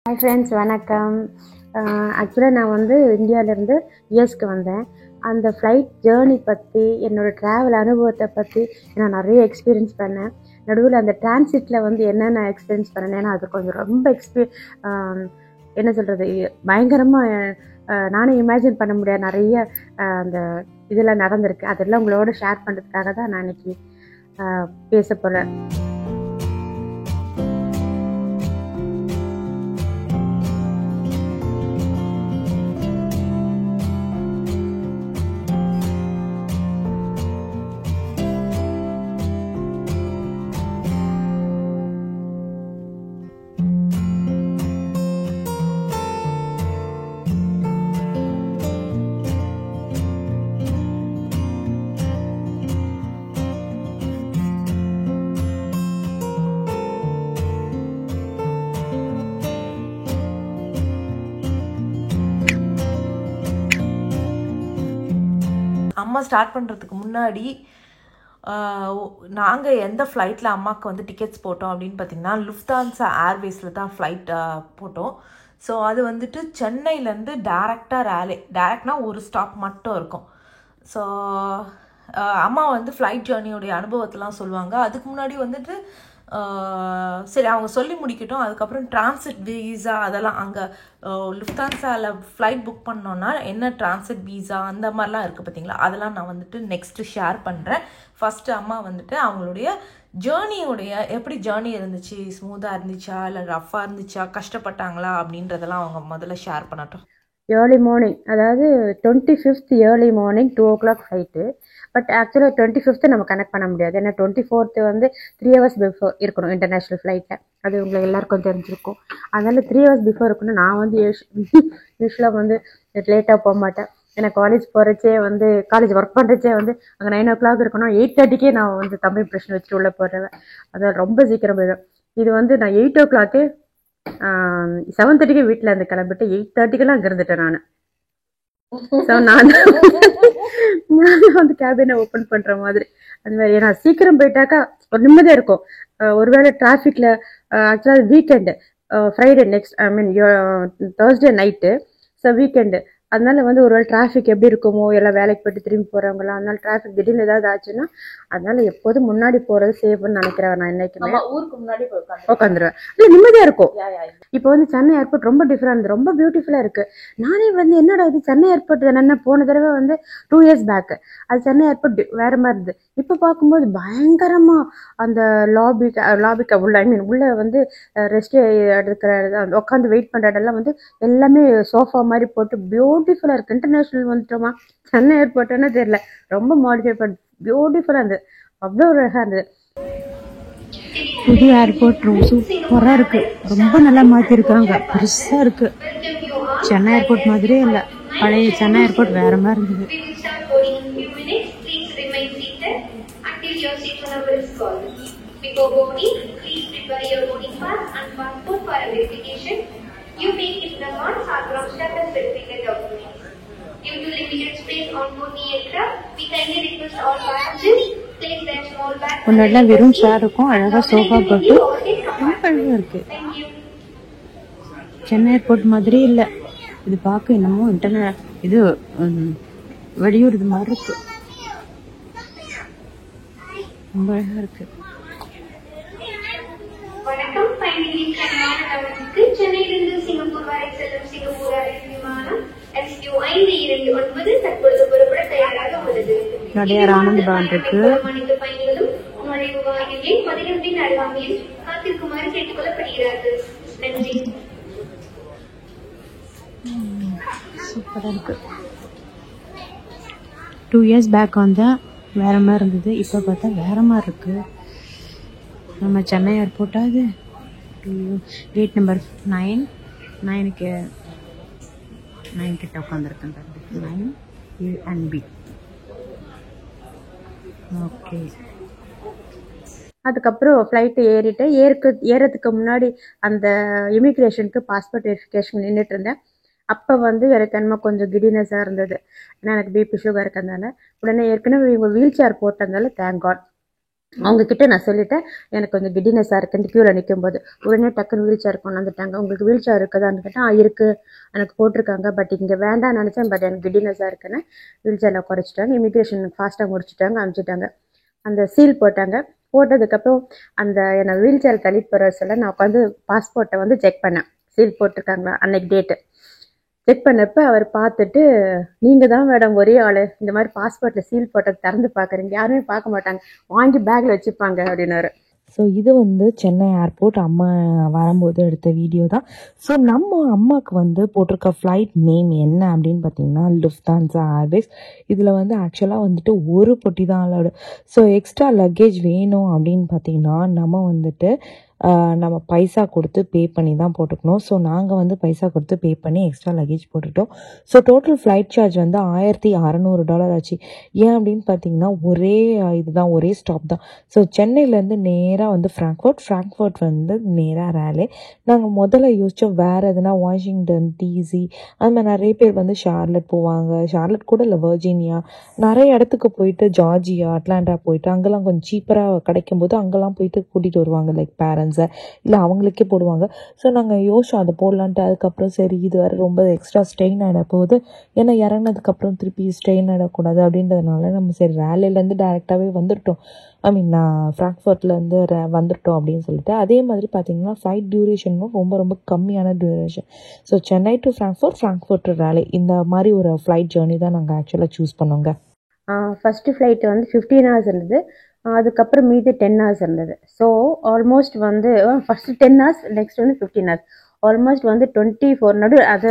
Hi friends, வணக்கம். ஆக்சுவலாக நான் வந்து இந்தியாவிலேருந்து யூஎஸ்க்கு வந்தேன். அந்த ஃப்ளைட் ஜேர்னி பற்றி, என்னோடய ட்ராவல் அனுபவத்தை பற்றி நான் நிறைய எக்ஸ்பீரியன்ஸ் பண்ணேன். நடுவில் அந்த டிரான்சிட்டில் வந்து என்னென்ன எக்ஸ்பீரியன்ஸ் பண்ணேன், ஏன்னா அது கொஞ்சம் ரொம்ப என்ன சொல்கிறது, பயங்கரமாக நானும் இமேஜின் பண்ண முடியாது. நிறைய அந்த இதெல்லாம் நடந்திருக்கு. அதெல்லாம் உங்களோட ஷேர் பண்ணுறதுக்காக தான் நான் இன்னைக்கு பேச போகிறேன். அம்மா ஸ்டார்ட் பண்ணுறதுக்கு முன்னாடி நாங்கள் எந்த ஃப்ளைட்டில் அம்மாவுக்கு வந்து டிக்கெட்ஸ் போட்டோம் அப்படின்னு பார்த்திங்கன்னா, லுஃப்தான்ஸா ஏர்வேஸில் தான் ஃப்ளைட் போட்டோம். ஸோ அது வந்துட்டு சென்னையிலேருந்து டேரெக்டாக ஒரு ஸ்டாப் மட்டும் இருக்கும். ஸோ அம்மா வந்து ஃப்ளைட் ஜேர்னியோடைய அனுபவத்தெலாம் சொல்லுவாங்க. அதுக்கு முன்னாடி வந்துட்டு சரி அவங்க சொல்லி முடிக்கட்டும். அதுக்கப்புறம் டிரான்சிட் வீசா அதெல்லாம் அங்கே லுஃப்தான்ஸாவில் ஃப்ளைட் புக் பண்ணோன்னா என்ன டிரான்சிட் வீசா அந்த மாதிரிலாம் இருக்குது பார்த்தீங்களா, அதெல்லாம் நான் வந்துட்டு நெக்ஸ்ட்டு ஷேர் பண்ணுறேன். ஃபஸ்ட்டு அம்மா வந்துட்டு அவங்களுடைய ஜேர்னியோடைய எப்படி ஜேர்னி இருந்துச்சு, ஸ்மூத்தாக இருந்துச்சா இல்லை ரஃப்பாக இருந்துச்சா, கஷ்டப்பட்டாங்களா அப்படின்றதெல்லாம் அவங்க முதல்ல ஷேர் பண்ணட்டும். ஏர்லி மார்னிங், அதாவது 25th early morning 2 o'clock flight. But ஆக்சுவலாக 25th நம்ம கனெக்ட் பண்ண முடியாது. ஏன்னா 24th வந்து 3 hours பிஃபோர் இருக்கணும் இன்டர்நேஷ்னல் ஃப்ளைட்டில். அது உங்களுக்கு எல்லாருக்கும் தெரிஞ்சிருக்கும். அதனால 3 hours பிஃபோர் இருக்கணும். நான் வந்து யூஸ்வலாக வந்து லேட்டாக போக மாட்டேன். ஏன்னா காலேஜ் போகிறச்சே வந்து காலேஜ் ஒர்க் பண்ணுறச்சே வந்து அங்கே 9 o'clock இருக்கணும். 8:30க்கே நான் வந்து தமிழ் பிரச்சனை வச்சுட்டு உள்ளே போடுறேன். அதான் ரொம்ப சீக்கிரம் போயிடும். இது வந்து நான் 8 o'clock 7:30க்கு வீட்டில் இருந்து கிளம்பிட்டு 8:30க்கெல்லாம் அங்கே இருந்துட்டேன் நான். ஸோ நான் வந்து கேபினை ஓப்பன் பண்ணுற மாதிரி அந்த மாதிரி. ஏன்னா சீக்கிரம் போயிட்டாக்கா ஒரு நிம்மதியாக இருக்கும். ஒருவேளை டிராஃபிக்கில் ஆக்சுவலாக weekend Friday next Thursday night. So weekend, அதனால வந்து ஒருவேளை டிராஃபிக் எப்படி இருக்குமோ, எல்லாம் வேலைக்கு போயிட்டு திரும்பி போகிறவங்களாம், அதனால டிராஃபிக் திடீர்னு ஏதாவது ஆச்சுன்னா அதனால எப்போதும் முன்னாடி போகிறது சேஃப்னு நினைக்கிறேன். நான் என்னைக்குமே ஊருக்கு முன்னாடி உட்காந்துருவேன். இல்லை, நிம்மதியாக இருக்கும். இப்போ வந்து சென்னை ஏர்போர்ட் ரொம்ப டிஃப்ரெண்ட், ரொம்ப பியூட்டிஃபுல்லாக இருக்குது. நானே வந்து என்னடா இது சென்னை ஏர்போர்ட் தானே, போன தடவை வந்து 2 years பேக் அது சென்னை ஏர்போர்ட் வேறு மாதிரி இருந்தது. இப்போ பார்க்கும்போது பயங்கரமாக அந்த லாபிக்கு உள்ள உள்ள வந்து ரெஸ்ட் எடுக்கிற உட்காந்து வெயிட் பண்ணுற இடம்லாம் வந்து எல்லாமே சோஃபா மாதிரி போட்டு பியூட்டிஃபுல்லாக இருக்குது. இன்டர்நேஷ்னல் வந்துட்டோமா, சென்னை ஏர்போர்ட்டுன்னு தெரியல, ரொம்ப மாடிஃபை பண்ணி பியூட்டிஃபுல்லாக இருந்தது. அவ்வளோ அழகாக இருந்தது. புது ஏர்போர்ட் சூப்பராக இருக்குது. ரொம்ப நல்லா மாற்றிருக்காங்க, பெருசாக இருக்குது. சென்னை ஏர்போர்ட் மாதிரியே இல்லை, பழைய சென்னை ஏர்போர்ட் வேற மாதிரி இருந்தது. Due to limited space on board the aircraft, we kindly request all passengers place their small bags. முன்னாடிலாம் வெறும் சேர் இருக்கும், அழகாக சோஃபா போட்டு ரொம்ப அழகாக இருக்கு. சென்னை ஏர்போர்ட் மாதிரி இல்லை இது. பார்க்க என்னமோ இது வெளியூர் இது மாதிரி இருக்கு, ரொம்ப அழகாக இருக்கு. வணக்கம். சென்னையிலிருந்து சிங்கப்பூர் வரை செல்லும் சிங்கப்பூர் ஏர்லைன்ஸ் விமானம் SQ529 தற்பொழுது புறப்பட தயாராக உள்ளது. நடையார் ஆனந்த் பவன் இருக்கு. அனைத்து பயணிகளும் நுழைவு வாயிலில் 11 அருகாமையில் காத்திருக்குமாறு கேட்டுக் கொள்ளப்படுகிறார்கள். நன்றி. சூப்பராக இருக்கு. 2 years பேக் வந்தால் வேற மாதிரி இருந்தது, இப்போ பார்த்தா வேற மாதிரி இருக்கு. நம்ம சென்னை ஏர்போர்ட்டா இது. கேட் நம்பர் 9 கிட்ட உட்காந்துருக்கேன். 9 A and B. ஓகே. அதுக்கப்புறம் ஃப்ளைட்டு ஏறதுக்கு முன்னாடி அந்த இமிக்ரேஷனுக்கு பாஸ்போர்ட் வெரிஃபிகேஷன் நின்றுட்டு இருந்தேன். அப்போ வந்து எனக்கு என்னமோ கொஞ்சம் கிடினஸாக இருந்தது. ஏன்னா எனக்கு பிபி சுகர் இருக்கிறதுனால. உடனே ஏற்கனவே இவங்க வீல் சேர் போட்டதுனால தேங்க் காட் அவங்கக்கிட்ட நான் சொல்லிட்டேன், எனக்கு கொஞ்சம் கிட்டினஸாக இருக்குன்னு க்யூவில் நிற்கும்போது. உடனே டக்குன்னு வீல் சேர் கொண்டு வந்துட்டாங்க. உங்களுக்கு வீல் சேர் இருக்குதான்னு கேட்டால் இருக்குது, எனக்கு போட்டிருக்காங்க, பட் இங்கே வேண்டாம்னு நினச்சேன், பட் எனக்கு கிட்டினஸாக இருக்குன்னு வீல் சேரில் குறைச்சிட்டாங்க. இமிக்ரேஷன் ஃபாஸ்ட்டாக முடிச்சுட்டாங்க, அனுப்பிச்சிட்டாங்க. அந்த சீல் போட்டாங்க. போட்டதுக்கப்புறம் அந்த என்னை வீல் சேர் தள்ளிட்டு போகிற சொல்ல நான் உட்காந்து பாஸ்போர்ட்டை வந்து செக் பண்ணேன், சீல் போட்டிருக்காங்களா அன்னைக்கு டேட்டு. செக் பண்ணப்போ அவர் பார்த்துட்டு, நீங்கள் தான் மேடம் ஒரே ஆள் இந்த மாதிரி பாஸ்போர்ட்டில் சீல் போட்டதை திறந்து பார்க்குறீங்க, யாருமே பார்க்க மாட்டாங்க, வாங்கி பேக்கில் வச்சுப்பாங்க அப்படின்னாரு. ஸோ இது வந்து சென்னை ஏர்போர்ட் அம்மா வரும்போது எடுத்த வீடியோ தான். ஸோ நம்ம அம்மாவுக்கு வந்து போட்டிருக்க ஃப்ளைட் நேம் என்ன அப்படின்னு பார்த்தீங்கன்னா லுஃப்தான்ஸா ஏர்வேஸ். இதில் வந்து ஆக்சுவலாக வந்துட்டு ஒரு பொட்டி தான் அலோடு. ஸோ எக்ஸ்ட்ரா லக்கேஜ் வேணும் அப்படின்னு பார்த்தீங்கன்னா நம்ம வந்துட்டு நம்ம பைசா கொடுத்து பே பண்ணி தான் போட்டுக்கணும். ஸோ நாங்கள் வந்து பைசா கொடுத்து பே பண்ணி எக்ஸ்ட்ரா லக்கேஜ் போட்டுட்டோம். ஸோ டோட்டல் ஃப்ளைட் சார்ஜ் வந்து $1600 ஆச்சு. ஏன் அப்படின்னு பார்த்தீங்கன்னா ஒரே இதுதான், ஒரே ஸ்டாப் தான். ஸோ சென்னையிலேருந்து நேராக வந்து ஃப்ராங்க்ஃபர்ட் வந்து நேராக ரேலே. நாங்கள் முதல்ல யோசித்தோம் வேறு எதுனா வாஷிங்டன், டிசி, அது மாதிரி நிறைய பேர் வந்து ஷார்லட் போவாங்க. ஷார்லட் கூட இல்லை, வர்ஜீனியா, நிறைய இடத்துக்கு போயிட்டு ஜார்ஜியா, அட்லாண்டா போயிட்டு அங்கெல்லாம் கொஞ்சம் சீப்பராக கிடைக்கும் போது அங்கெல்லாம் போயிட்டு கூட்டிகிட்டு வருவாங்க, லைக் பேரண்ட்ஸை இல்லை அவங்களுக்கே போடுவாங்க. ஸோ நாங்கள் யோசிச்சோம் அதை போடலான்ட்டு. அதுக்கப்புறம் சரி இது வேறு ரொம்ப எக்ஸ்ட்ரா ஸ்ட்ரெயின் ஆகிட போகுது, ஏன்னா இறங்கினதுக்கப்புறம் திருப்பி ஸ்ட்ரெயின் ஆகிடக்கூடாது அப்படின்றதுனால நம்ம சரி ரேலிலேருந்து டேரெக்டாகவே வந்துட்டோம். நான் ஃப்ராங்க்ஃபர்ட்லேருந்து வந்துட்டோம் அப்படின்னு சொல்லிட்டு. அதே மாதிரி பார்த்தீங்கன்னா ஃப்ளைட் டியூரேஷனும் ரொம்ப ரொம்ப கம்மியான duration. So Chennai to Frankfurt to Rayleigh, இந்த மாதிரி ஒரு ஃப்ளைட் ஜேர்னி தான் நாங்கள் ஆக்சுவலாக சூஸ் பண்ணோங்க. ஃபஸ்ட்டு ஃப்ளைட்டு வந்து 15 hours இருந்தது, அதுக்கப்புறம் மீதி 10 hours இருந்தது. ஸோ ஆல்மோஸ்ட் வந்து ஃபஸ்ட்டு 10 hours, நெக்ஸ்ட் வந்து 15 hours, ஆல்மோஸ்ட் வந்து 24 நடு. அது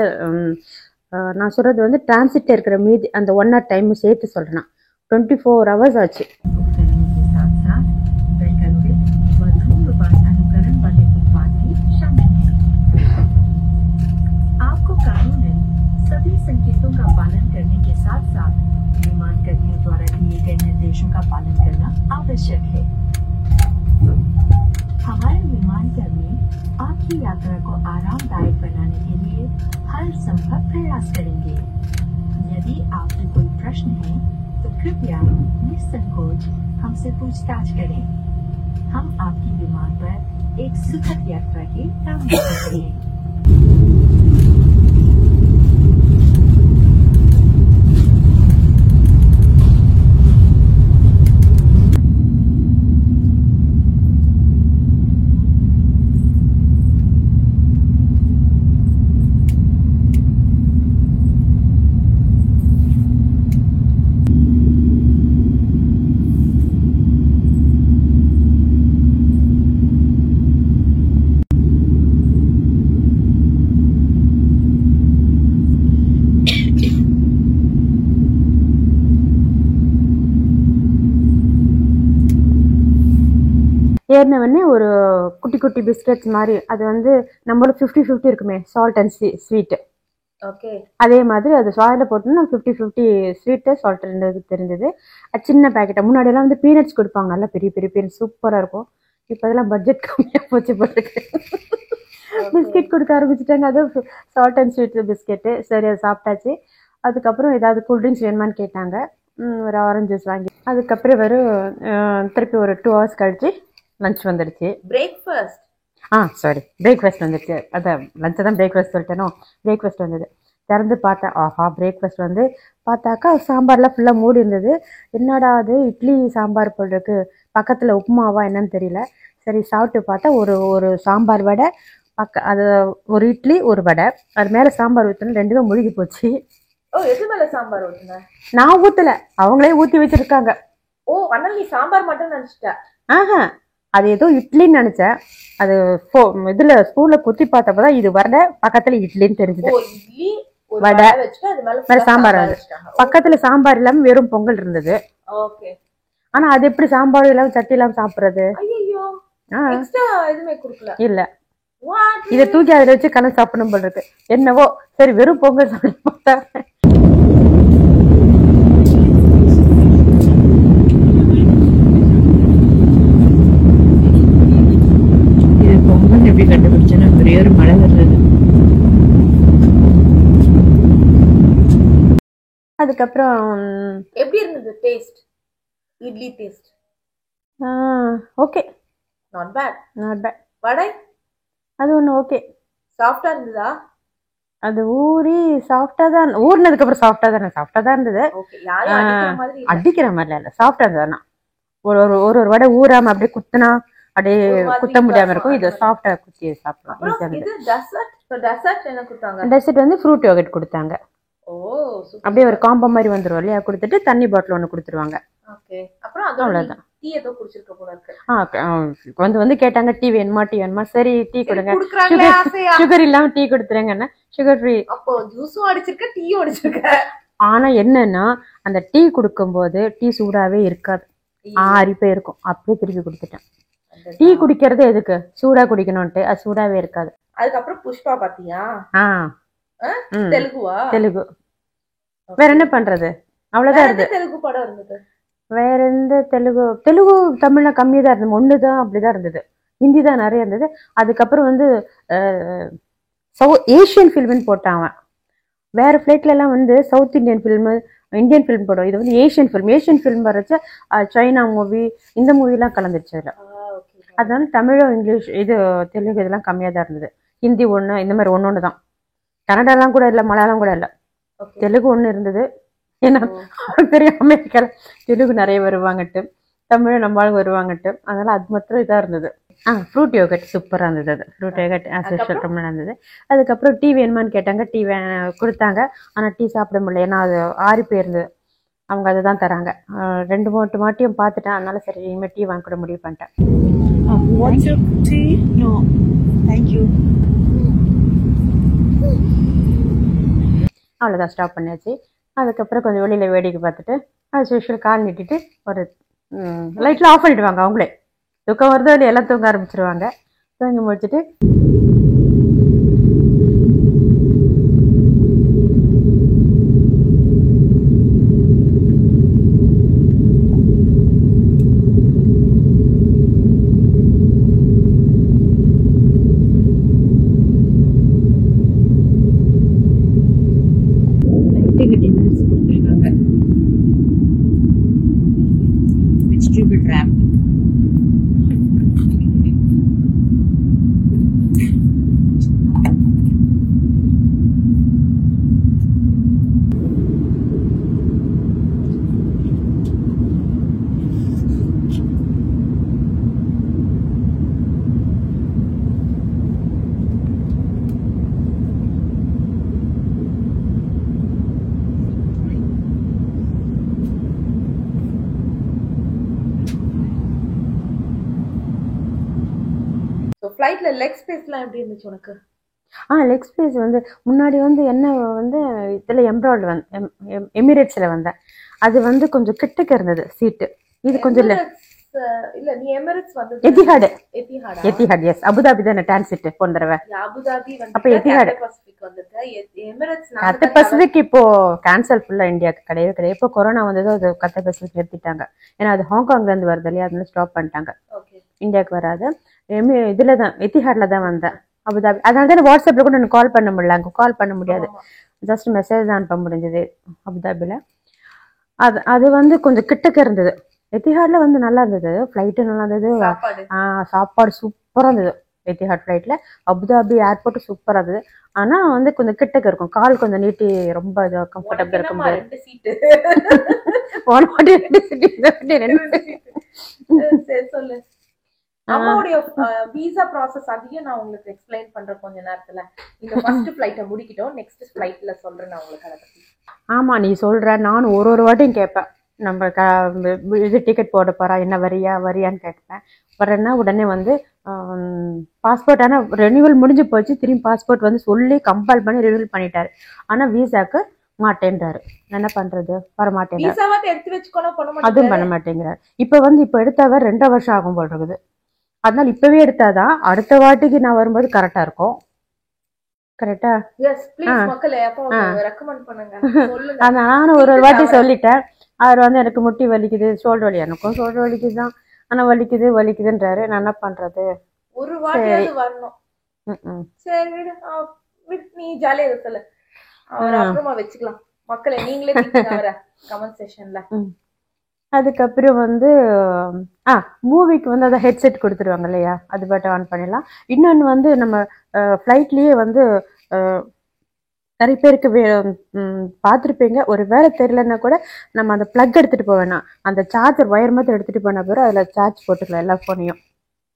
நான் சொல்கிறது வந்து டிரான்சிட்டில் இருக்கிற மீதி அந்த 1 hour டைமும் சேர்த்து சொல்கிறேன், 24 hours ஆச்சு. आपको कानूनन सभी संकेतों का पालन करने के साथ साथ विमान कर्मियों द्वारा दिए गए निर्देशों का पालन करना आवश्यक है। हमारे विमान कर्मी आपकी यात्रा को आरामदायक बनाने के लिए हर संभव प्रयास करेंगे। यदि आपके कोई प्रश्न है तो कृपया निसंकोच हमसे पूछताछ करें। हम आपकी विमान पर एक सुखद यात्रा की कामना करते हैं। ஏறினவொடனே ஒரு குட்டி குட்டி பிஸ்கெட்ஸ் மாதிரி, அது வந்து நம்மளும் 50-50 இருக்குமே, சால்ட் அண்ட் ஸ்வீட்டு. ஓகே, அதே மாதிரி அது சாயில் போட்டோன்னா 50-50 ஸ்வீட்டு சால்ட் இருந்தது தெரிஞ்சது. அது சின்ன பேக்கெட்டை. முன்னாடியெல்லாம் வந்து பீனட்ஸ் கொடுப்பாங்க, நல்லா பெரிய பெரிய பீனட்ஸ் சூப்பராக இருக்கும். இப்போ அதெல்லாம் பட்ஜெட் கம்மியாக போச்சு போட்டுருக்கு, பிஸ்கெட் கொடுக்க ஆரம்பிச்சிட்டாங்க. அதுவும் சால்ட் அண்ட் ஸ்வீட் பிஸ்கெட்டு. சரி அது சாப்பிட்டாச்சு. அதுக்கப்புறம் ஏதாவது கூல்ட்ரிங்க்ஸ் வேணுமான்னு கேட்டாங்க, ஒரு ஆரஞ்சு ஜூஸ் வாங்கி. அதுக்கப்புறம் திருப்பி ஒரு 2 hours கழிச்சு லஞ்ச் வந்துடுச்சு. பிரேக்ஃபாஸ்ட் பிரேக்ஃபாஸ்ட் வந்துடுச்சு. அதான் லஞ்சை தான் பிரேக்ஃபாஸ்ட் சொல்லிட்டேனோ. பிரேக்ஃபாஸ்ட் வந்தது. திறந்து பார்த்தேன், ஆஹா, பிரேக்ஃபாஸ்ட் வந்து பார்த்தாக்கா சாம்பார்லாம் ஃபுல்லாக மூடி இருந்தது. என்னடா அது இட்லி சாம்பார் போல் இருக்கு, பக்கத்தில் உப்புமாவா என்னன்னு தெரியல. சரி சாப்பிட்டு பார்த்தா ஒரு சாம்பார் வடை, அது ஒரு இட்லி ஒரு வடை, அது மேலே சாம்பார் ஊற்றணும், ரெண்டுமே முழுகி போச்சு. எது மேலே சாம்பார் ஊற்றுன? நான் ஊற்றலை, அவங்களே ஊற்றி வச்சுருக்காங்க. ஆனால் நீ சாம்பார் மட்டும் நினச்சிட்ட? ஆஹா, அது ஏதோ இட்லின்னு நினச்சேன். அது இதில் ஸ்பூனில் குத்தி பார்த்தப்பதான் இது வடை, பக்கத்தில் இட்லின்னு தெரிஞ்சுது. வடை மேலே சாம்பார் வந்து பக்கத்தில் சாம்பார் இல்லாமல் வெறும் பொங்கல் இருந்தது. ஆனால் அது எப்படி சாம்பார் இல்லாமல் சட்டி இல்லாமல் சாப்பிட்றது? இல்லை, இதை தூக்கி அதில் வச்சு கலந்து சாப்பிடணும் போல் இருக்கு. என்னவோ சரி வெறும் பொங்கல் சாப்பிட பார்த்தா எப்படி கண்டுபிடிச்சேன்னா ஒரே ஒரு மழை வர்றது. அதுக்கப்புறம் எப்படி இருந்தது taste? Idli taste okay, not bad. Not bad. Vada அது ஒன்று ஓகே. சாஃப்டா இருந்ததா? அது ஊறி சாஃப்டா தான், ஊறினதுக்கு அப்புறம் சாஃப்டா தான் இருந்தது. ஓகே, யாரும் அடிக்கிற மாதிரி இல்ல. அடிக்கிற மாதிரிலாம் இல்லை, சாஃப்டா இருந்தது. ஆனால் ஒரு வடை ஊறாம அப்படியே குத்துனா அப்படியே ஒரு மாதிரி குத்த முடியாம இருக்கும். இது இருக்கும். சாஃப்டா குத்தி சாப்பிடலாம். அப்புறம் ஈஸியா இருந்தது. இது டெசர்ட் என்ன கொடுத்தாங்க? டெசர்ட் வந்து ஃப்ரூட் யோகர்ட் கொடுத்தாங்க. ஓ சூப்பர். அப்படியே ஒரு காம்போ மாதிரி வந்துரும் இல்லையா, கொடுத்துட்டு தண்ணி பாட்டில் ஒன்று கொடுத்துருவாங்க. ஓகே, அப்புறம் அதோட அவ்வளவுதான். டீ ஏதோ குடிச்சிருக்க போல இருக்கு. வந்து கேட்டாங்க டீ வேணுமா, சரி டீ கொடுங்க, குடுக்குறாங்களே ஆசையா. சுகர் இல்லாம டீ கொடுத்துருங்கன்னா சுகர் ஃப்ரீ. அப்போ ஜூஸும் அடிச்சிருக்க, டீயும் அடிச்சிருக்க. ஆனா என்னன்னா அந்த டீ குடுக்கும்போது டீ சூடாவே இருக்காது, ஆறி போய் இருக்கும். அப்படியே திருப்பி கொடுத்துட்டேன். டீ குடிக்கிறது எதுக்கு, சூடா குடிக்கணும்ட்டு, அது சூடாவே இருக்காது. அதுக்கப்புறம் புஷ்பா பாத்தியா? தெலுங்குவா? தெலுங்கு. வேற என்ன பண்றது, அவ்வளவுதான் இருந்தது. தெலுங்கு படம் இருந்தது. வேற எந்த தெலுங்கு தமிழ்ல கம்மியா தான் இருந்தது, ஒண்ணுதான் அப்படிதான் இருந்தது. ஹிந்தி தான் நிறைய இருந்தது. அதுக்கப்புறம் வந்து ஏஷியன் ஃபில்ம்னு போட்டாங்க. வேற ஃபிளைட்ல எல்லாம் வந்து சவுத் இந்தியன் ஃபில்ம் போடும். இது வந்து ஏஷியன் ஃபில்ம் வரைச்ச சைனா மூவி, இந்த மூவிலாம் கலந்துருச்சு அதுல. அதனால தமிழும் இங்கிலீஷ் இது தெலுங்கு இதெல்லாம் கம்மியா தான் இருந்தது. ஹிந்தி ஒண்ணு, இந்த மாதிரி ஒன்னொன்னு தான். கன்னடாலாம் கூட இல்லை, மலையாளம் கூட இல்லை, தெலுங்கு ஒண்ணு இருந்தது. ஏன்னா தெரியும் அமெரிக்கால தெலுங்கு நிறைய வருவாங்கட்டு, தமிழ் நம்மளும் வருவாங்கட்டு, அதனால அது மாத்திரம் இதா இருந்தது. ஃப்ரூட் யோகர்ட் சூப்பரா இருந்தது. அது ஃப்ரூட் யோகர்ட் ரொம்ப இருந்தது. அதுக்கப்புறம் டீ வேணுமான்னு கேட்டாங்க, டீ கொடுத்தாங்க. ஆனா டீ சாப்பிட முடியல, ஏன்னா அது ஆறி போயிருந்தது. அவங்க அதை தான் தராங்க. 2-3 மாட்டியும் பார்த்துட்டேன், அதனால சரி இனிமேல் டீ வாங்க கூட முடிவு பண்ணிட்டேன். அவ்வளோதான், ஸ்டாப் பண்ணியாச்சு. அதுக்கப்புறம் கொஞ்சம் வெளியில வேடிக்கை பார்த்துட்டு அது யூஷுவல் கால் நீட்டிட்டு ஒரு லைட்ல ஆஃப் பண்ணிடுவாங்க அவங்களே. தூக்கம் வருதோ இல்லையா, எல்லாம் தூங்க ஆரம்பிச்சிருவாங்க. தூங்கி முடிச்சுட்டு வெஜிடபிள் ரேப். ஃப்ளைட்ல லெக் ஸ்பேஸ்லாம் எப்படி இருந்துச்சு உனக்கு? லெக் ஸ்பேஸ் வந்து முன்னாடி வந்து என்ன வந்து இதில் எம்ப்ராய்டு வந்து எமிரேட்ஸில் வந்தேன். அது வந்து கொஞ்சம் கிட்டக்க இருந்தது சீட்டு. இது கொஞ்சம் இல்லை. இல்ல நீ எமிரேட்ஸ் வந்து எத்திஹாட் எஸ், அபுதாபி தான் டிரான்சிட் போன தடவை. அபுதாபி வந்து அப்ப எத்திஹாட் பசிபிக் வந்துட்டு எமிரேட்ஸ் கத்த பசிபிக் இப்போ கேன்சல் ஃபுல்லா இந்தியாவுக்கு கிடையாது. இப்போ கொரோனா வந்ததோ அது கத்த பசிபிக் நிறுத்திட்டாங்க. ஏன்னா அது ஹாங்காங்ல இருந்து வருது இல்லையா, அதனால ஸ்டாப் பண்ணிட்டாங்க. இந்தியாவுக்கு வராது. இதுல தான் எத்திஹாட்ல தான் வந்தேன், அபுதாபி. அதனால தான் வாட்ஸ்அப்ல கூட எனக்கு கால் பண்ண முடியல, அங்கே கால் பண்ண முடியாது, ஜஸ்ட் மெசேஜ் தான் அனுப்ப முடிஞ்சது அபுதாபில. அது வந்து கொஞ்சம் கிட்டக்க இருந்தது. எத்திஹாட்ல வந்து நல்லா இருந்தது, ஃப்ளைட்டு நல்லா இருந்தது, சாப்பாடு சூப்பரா இருந்தது எத்திஹாட் ஃப்ளைட்ல. அபுதாபி ஏர்போர்ட் சூப்பரா இருந்தது. ஆனா வந்து கொஞ்சம் கிட்டக்க இருக்கும், கால் கொஞ்சம் நீட்டி ரொம்ப கம்ஃபர்டபுள் இருக்க முடியாது. சொல்லு. அம்மாவுடைய விசா ப்ராசஸ் அதையும் நான் உங்களுக்கு எக்ஸ்பிளைன் பண்றேன் கொஞ்ச நேரத்துல. இந்த ஃபர்ஸ்ட் ஃளைட்டை முடிக்கிட்டோம், நெக்ஸ்ட் ஃளைட்ல சொல்றேன் நான் உங்களுக்கு அதை பத்தி. ஆமா நீ சொல்ற, நானும் ஒரு வாட்டியும் கேட்பேன். நம்ம இது டிக்கெட் போட போறா, என்ன வரியான்னு கேட்பேன். வரேன்னா உடனே வந்து பாஸ்போர்ட், ஆனால் ரெனியூவல் முடிஞ்சு போச்சு. திரும்பி பாஸ்போர்ட் வந்து சொல்லி கம்பல் பண்ணி ரெனியூவல் பண்ணிட்டாரு. ஆனா விசாக்கு மாட்டேன்றாரு. என்ன பண்றது, வர மாட்டேன், அதுவும் பண்ண மாட்டேங்கிறாரு. இப்ப எடுத்தாவ 2 வருஷம் ஆகும் போல் இருக்குது. அதனால இப்பவே எடுத்தாதான் அடுத்த வாட்டிக்கு நான் வரும்போது கரெக்டா இருக்கும். கரெக்டா? நானும் ஒரு வாட்டி சொல்லிட்டேன். அவர் வந்து எனக்கு முட்டி வலிக்குது, ஷோல்டர் வலி, எனக்கும் ஷோல்டர் வலிக்குதுதான், ஆனா வலிக்குதுன்றாரு. நான் என்ன பண்றது, ஒரு வாட்டி வரணும். சரி நீ ஜாலியா இருக்கல, அவர் அப்புறமா வச்சுக்கலாம். மக்களே நீங்களே கமெண்ட் செக்ஷன்ல. அதுக்கப்புறம் வந்து மூவிக்கு வந்து அதை ஹெட்செட் கொடுத்துருவாங்க இல்லையா, அது பாட்டு ஆன் பண்ணிடலாம். இன்னொன்று வந்து நம்ம ஃப்ளைட்லேயே வந்து நிறைய பேருக்கு பார்த்துருப்பீங்க, ஒரு வேலை தெரியலன்னா கூட நம்ம அந்த ப்ளக் எடுத்துகிட்டு போக வேணாம், அந்த சார்ஜர் ஒயர் மாதிரி எடுத்துகிட்டு போன பிறகு அதில் சார்ஜ் போட்டுக்கலாம் எல்லா ஃபோனையும்.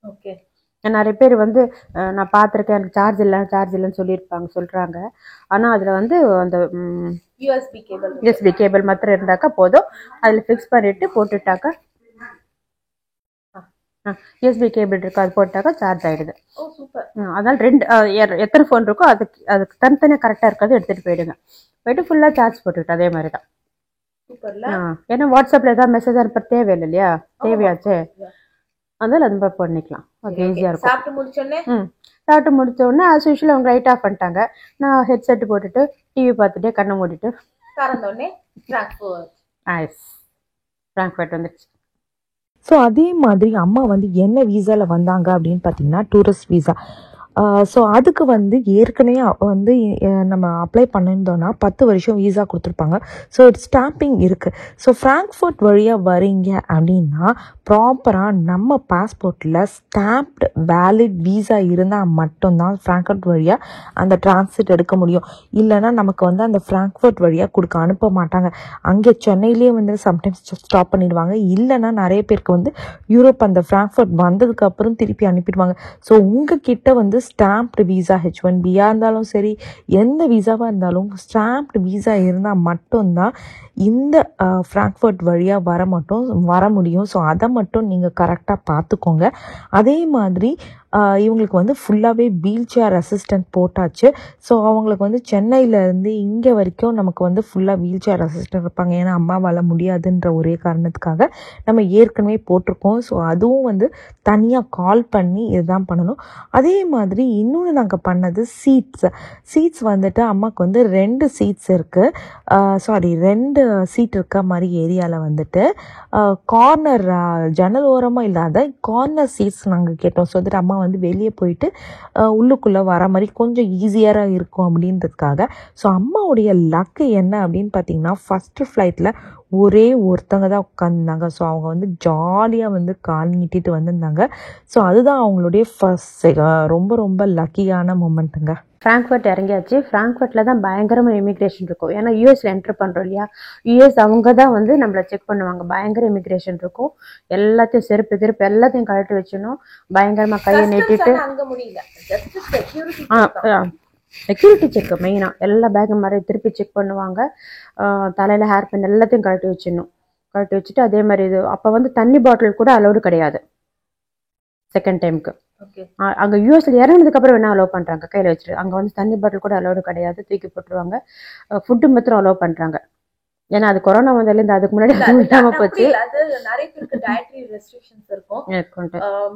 ஓகே. நிறைய பேர் வந்து நான் பார்த்துருக்கேன், எனக்கு சார்ஜ் இல்லைன்னு சொல்கிறாங்க. ஆனால் அதில் வந்து அந்த யூஎஸ்பி கேபிள் மாத்திரம் இருந்தாக்கா போதும், அதில் ஃபிக்ஸ் பண்ணிவிட்டு போட்டுட்டாக்கா யூஎஸ்பி கேபிள் இருக்கு, அது போட்டாக்கா சார்ஜ் ஆகிடுது. அதனால் எத்தனை ஃபோன் இருக்கோ அதுக்கு தனித்தனியாக கரெக்டாக இருக்காது, எடுத்துகிட்டு போயிட்டு ஃபுல்லாக சார்ஜ் போட்டுக்கிட்டு அதே மாதிரி தான். ஏன்னா வாட்ஸ்அப்பில் ஏதாவது மெசேஜ் அனுப்ப தேவையில்லை இல்லையா, தேவையாச்சு, அதனால் அது மாதிரி பண்ணிக்கலாம், அது ஈஸியாக இருக்கும். சாப்பிட்டு முடிச்ச உடனே ஆஸ் யூஷுவல் அவங்க லைட் ஆஃப் பண்ணிட்டாங்க. நான் ஹெட்செட் போட்டுட்டு டிவி பார்த்துட்டு கண்ணை மூடிட்டு ஃப்ராங்க்ஃபர்ட் வந்துடுச்சு. ஸோ அதே மாதிரி அம்மா வந்து என்ன வீசாவில் வந்தாங்க அப்படின்னு பார்த்தீங்கன்னா டூரிஸ்ட் வீசா. ஸோ அதுக்கு வந்து ஏற்கனவே வந்து நம்ம அப்ளை பண்ணியிருந்தோன்னா 10 வருஷம் வீசா கொடுத்துருப்பாங்க. ஸோ ஸ்டாம்பிங் இருக்குது. ஸோ ஃப்ராங்க்ஃபர்ட் வழியாக வரீங்க அப்படின்னா ப்ராப்பராக நம்ம பாஸ்போர்ட்டில் ஸ்டாம்ப்டு வேலிட் வீசா இருந்தால் மட்டும்தான் ஃப்ராங்க்ஃபர்ட் வழியாக அந்த டிரான்சிட் எடுக்க முடியும். இல்லைன்னா நமக்கு வந்து அந்த ஃப்ராங்க்ஃபர்ட் வழியாக அனுப்ப மாட்டாங்க. அங்கே சென்னையிலேயே வந்து சம்டைம்ஸ் ஸ்டாப் பண்ணிடுவாங்க. இல்லைன்னா நிறைய பேருக்கு வந்து யூரோப் அந்த ஃப்ராங்க்ஃபர்ட் வந்ததுக்கப்புறம் திருப்பி அனுப்பிடுவாங்க. ஸோ உங்ககிட்ட வந்து ஸ்டாம்ப்டு வீசா H1Bயாக இருந்தாலும் சரி, எந்த வீசாவாக இருந்தாலும் ஸ்டாம்ப்டு வீசா இருந்தால் மட்டும்தான் இந்த ஃப்ராங்க்ஃபர்ட் வழியாக வர முடியும். ஸோ அதை மட்டும் நீங்கள் கரெக்டாக பார்த்துக்கோங்க. அதே மாதிரி இவங்களுக்கு வந்து ஃபுல்லாகவே வீல் சேர் அசிஸ்டன்ட் போட்டாச்சு. ஸோ அவங்களுக்கு வந்து சென்னையிலேருந்து இங்கே வரைக்கும் நமக்கு வந்து ஃபுல்லாக வீல் சேர் அசிஸ்டன்ட் இருப்பாங்க. ஏன்னா அம்மாவால் முடியாதுன்ற ஒரே காரணத்துக்காக நம்ம ஏற்கனவே போட்டிருக்கோம். ஸோ அதுவும் வந்து தனியாக கால் பண்ணி இதுதான் பண்ணணும். அதே மாதிரி இன்னொன்று நாங்கள் பண்ணது சீட்ஸ் வந்துட்டு அம்மாவுக்கு வந்து 2 சீட்ஸ் இருக்குது. 2 சீட் இருக்க மாதிரி ஏரியாவில் வந்துட்டு கார்னர் ஜன்னல் ஓரமாக இல்லாத கார்னர் சீட்ஸ் நாங்கள் கேட்டோம். ஸோ தட் அம்மா வந்து வெளியே போயிட்டு உள்ளுக்குள்ளே வர மாதிரி கொஞ்சம் ஈஸியராக இருக்கும் அப்படின்றதுக்காக. ஸோ அம்மாவுடைய லக்கு என்ன அப்படின்னு பார்த்தீங்கன்னா ஃபஸ்ட்டு ஃப்ளைட்டில் ஒரே ஒருத்தங்க தான் உட்காந்துருந்தாங்க. ஸோ அவங்க வந்து ஜாலியாக வந்து கால் நீட்டிட்டு வந்திருந்தாங்க. ஸோ அதுதான் அவங்களுடைய ரொம்ப ரொம்ப லக்கியான மூமெண்ட்டுங்க. ஃப்ராங்க்ஃபர்ட் இறங்கியாச்சு. ஃப்ராங்க்ஃபர்ட்டில் தான் பயங்கரமாக இமிக்ரேஷன் இருக்கும். ஏன்னா யூஎஸில் என்டர் பண்ணுறோம் இல்லையா, யூஎஸ் அவங்க தான் வந்து நம்மளை செக் பண்ணுவாங்க. பயங்கர இமிக்ரேஷன் இருக்கும். எல்லாத்தையும் செருப்பு எல்லாத்தையும் கழட்டி வச்சிடணும். பயங்கரமாக கையை நீட்டிட்டு செக்யூரிட்டி செக் மெயினாக எல்லா பேக்கு மாதிரி திருப்பி செக் பண்ணுவாங்க. தலையில் ஹேர் பின் எல்லாத்தையும் கழட்டி வச்சுட்டு அதே மாதிரி இது அப்போ வந்து தண்ணி பாட்டில் கூட அலோடு கிடையாது செகண்ட் டைமுக்கு. அங்கே யூஎஸ்ல இறங்கினதுக்கு அப்புறம் என்ன அலோவ் பண்ணுறாங்க, கையில் வச்சுட்டு. அங்கே வந்து தண்ணி பாட்டில் கூட அலோடு கிடையாது, தூக்கி போட்டுருவாங்க. ஃபுட்டு மாத்திரம் அலோவ் பண்ணுறாங்க. ஏன்னா அது கொரோனா வந்ததுலேருந்து அதுக்கு முன்னாடி இல்லாம போச்சு. அது நிறைய பேருக்கு டயட்டரி ரெஸ்ட்ரிக்ஷன்ஸ் இருக்கும்.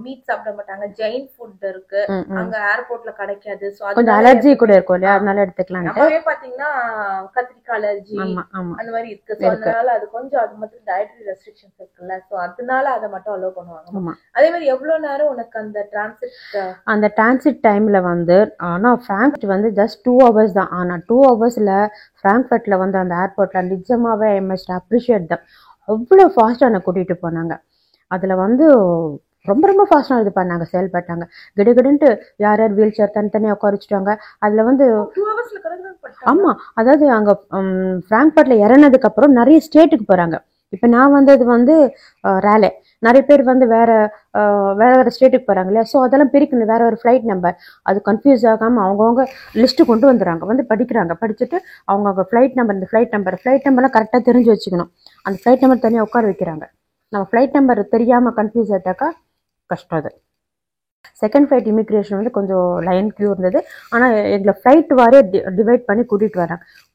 மீட் சாப்பிட மாட்டாங்க, ஜெயின் ஃபுட் இருக்கு, அங்க ஏர்போர்ட்ல கிடைக்காது. சோ கொஞ்சம் அலர்ஜி கூட இருக்கும் இல்லையா, அதனால எடுத்துக்கலாம். அப்பவே பாத்தீங்கன்னா கத்திரிக்காய் அலர்ஜி அந்த மாதிரி இருக்கு. சோ அதனால அது கொஞ்சம் அது மட்டும் டயட்டரி ரெஸ்ட்ரிக்ஷன்ஸ் இருக்குல்ல, சோ அதனால அதை மட்டும் அலோவ் பண்ணுவாங்க. அதே மாதிரி எவ்வளவு நேரம் உனக்கு அந்த டிரான்சிட் டைம்ல வந்து, ஆனா ஃப்ராங்க்ஃபர்ட் வந்து ஜஸ்ட் 2 hours தான். ஆனா 2 hours ஃப்ராங்க்ஃபர்ட்ல வந்து அந்த ஏர்போர்ட்ல நிஜமாவே ஐ மஸ்ட் அப்ரிஷியேட் தம். அவ்வளோ ஃபாஸ்ட்டாக என்னை கூட்டிகிட்டு போனாங்க. அதில் வந்து ரொம்ப ரொம்ப ஃபாஸ்ட்டாக இது பண்ணாங்க, செயல்பட்டாங்க. கிடுகிடுன்ட்டு யார் வீல் சேர் தனித்தனியாக உட்கார வச்சுட்டாங்க. அதில் வந்து ஆமாம், அதாவது அங்கே ஃப்ராங்க்ஃபர்ட்ல இறங்கினதுக்கப்புறம் நிறைய ஸ்டேட்டுக்கு போகிறாங்க. இப்போ நான் வந்தது வந்து ரேலே, நிறைய பேர் வந்து வேற ஸ்டேட்டுக்கு போகிறாங்க இல்லையா. ஸோ அதெல்லாம் பிரிக்கணும், வேற ஒரு ஃப்ளைட் நம்பர். அது கன்ஃபியூஸ் ஆகாமல் அவங்கவுங்க லிஸ்ட்டு கொண்டு வந்துடுறாங்க, வந்து படிச்சுட்டு அவங்க ஃப்ளைட் நம்பர்லாம் கரெக்டாக தெரிஞ்சு வச்சுக்கணும். அந்த ஃப்ளைட் நம்பர் தனியாக உட்கார வைக்கிறாங்க. நம்ம ஃப்ளைட் நம்பர் தெரியாமல் கன்ஃபியூஸ் ஆகிட்டாக்கா கஷ்டம். அது செகண்ட் ஃப்ளைட் இமிக்ரேஷன் வந்து கொஞ்சம் லைன் க்யூ இருந்தது. ஆனால் எங்களை ஃப்ளைட் வாரியே டிவைட் பண்ணி